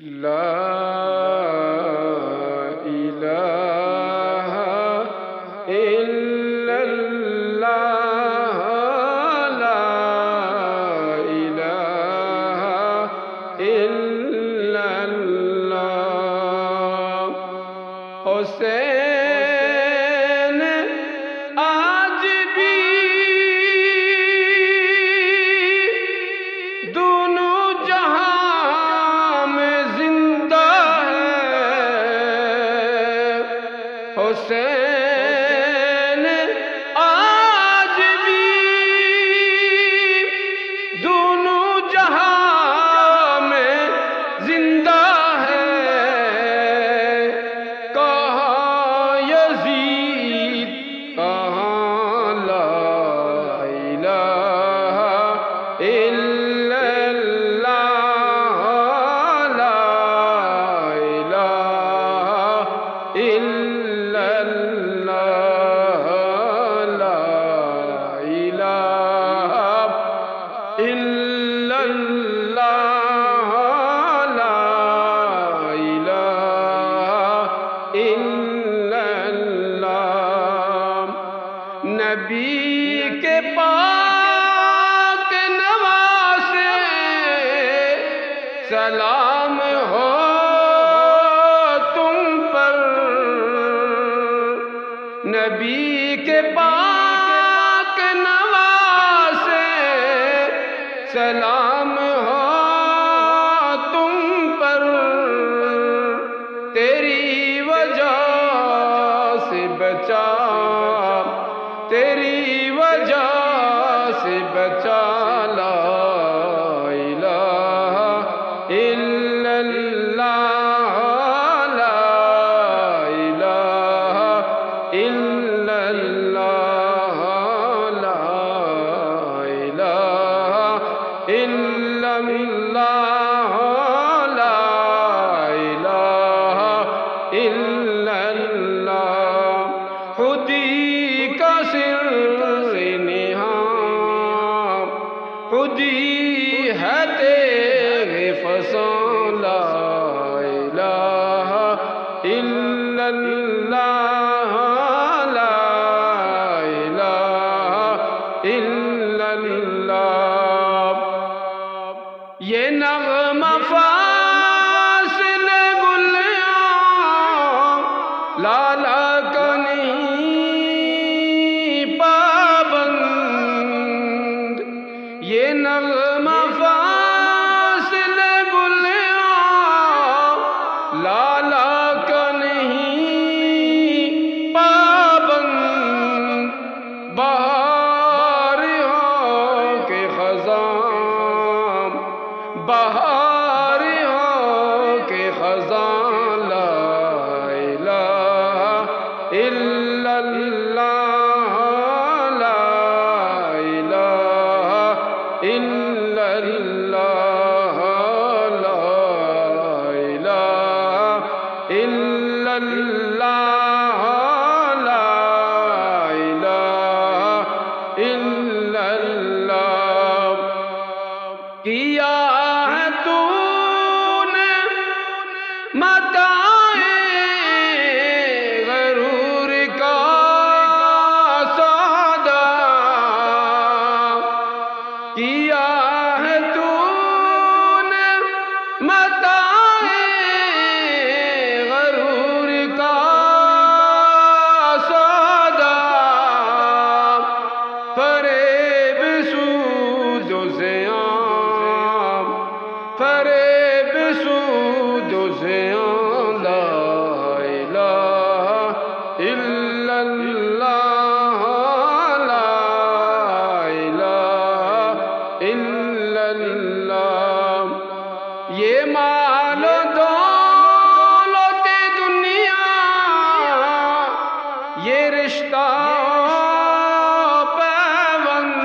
لا الہ الا اللہ، لا الہ الا اللہ۔ حسین آج بھی دونوں جہاں میں زندہ ہے۔ حسین آج بھی دونوں جہاں میں زندہ ہے۔ کہاں یزید، کہاں لا الہ الا اللہ، لا الہ الا اللہ، لا الہ الا اللہ، لا الہ الا اللہ۔ نبی کے پاک نواسے سلام ہو تم پر، نبی کے پاک نواسے سلام ہو تم پر۔ تیری وجہ سے بچا، تیری وجہ سے بچا، لا الہ الا اللہ، لا الہ الا اللہ، لا الہ الا اللہ، لا الہ الا اللہ۔ خودی کا سر نہاں، خودی ہے تیرے فساں، لا الہ الا اللہ، لا الہ الا اللہ۔ یہ نغمہ فاصل گلیاں لالا کا نہیں پابند، یہ نغمہ فاصل گلیاں لالا کا نہیں پابند۔ بہار ہو کے خزاں، بہار ہو کے خزاں، لا الہ الا اللہ، لا الہ الا اللہ، لا الہ الا اللہ، لا الہ الا اللہ۔ کیا ہے تو نے متاعِ غرور کا سودا، کیا ہے تو نے متاعِ غرور کا سودا۔ فریب سود و زیاں، فریب سود و زیاں، لا الہ الا اللہ، لا الہ الا اللہ۔ یہ مال و دولت دنیا، یہ رشتہ پیوند،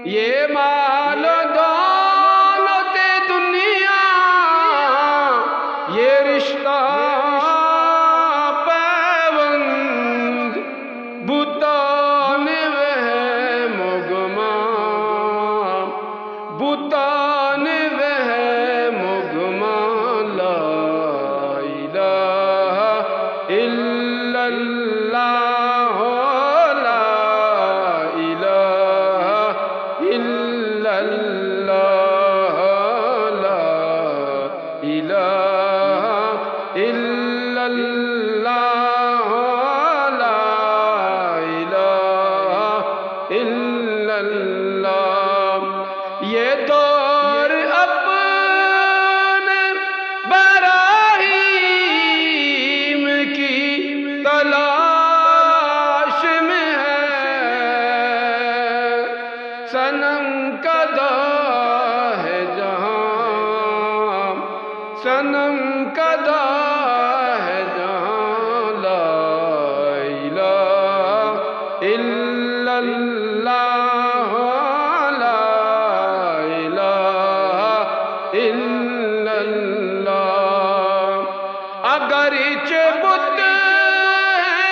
یہ مال و دولت دنیا، یہ رشتہ پیوند۔ بتان وہم و گمان، بتان وہم و الہ الا اللہ لا الہ الا اللہ. یہ دور اپنے براہیم کی تلاش میں ہے. صنم کدا ہے جہاں، صنم کدا ہے جہاں، لا الہ الا اللہ لا الہ الا اللہ. اگرچہ بت ہے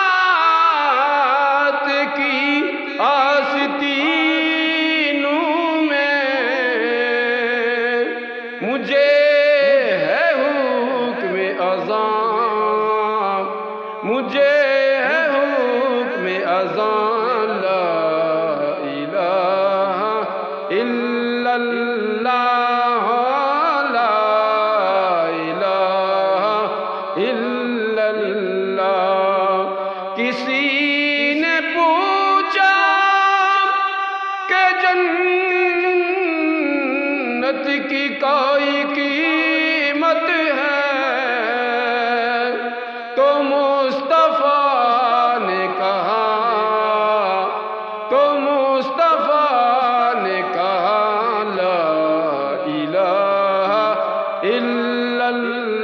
جماعت کی آستینوں میں، مجھے ہے حکم اذان، مجھے ہے حکم اذان، لا الہ الا اللہ لا الہ الا اللہ. کسی نے پوچھا کہ جنت کی کوئی قیمت ہے، تو مصطفیٰ نے کہا، تو مصطفیٰ نے کہا لا الہ الا اللہ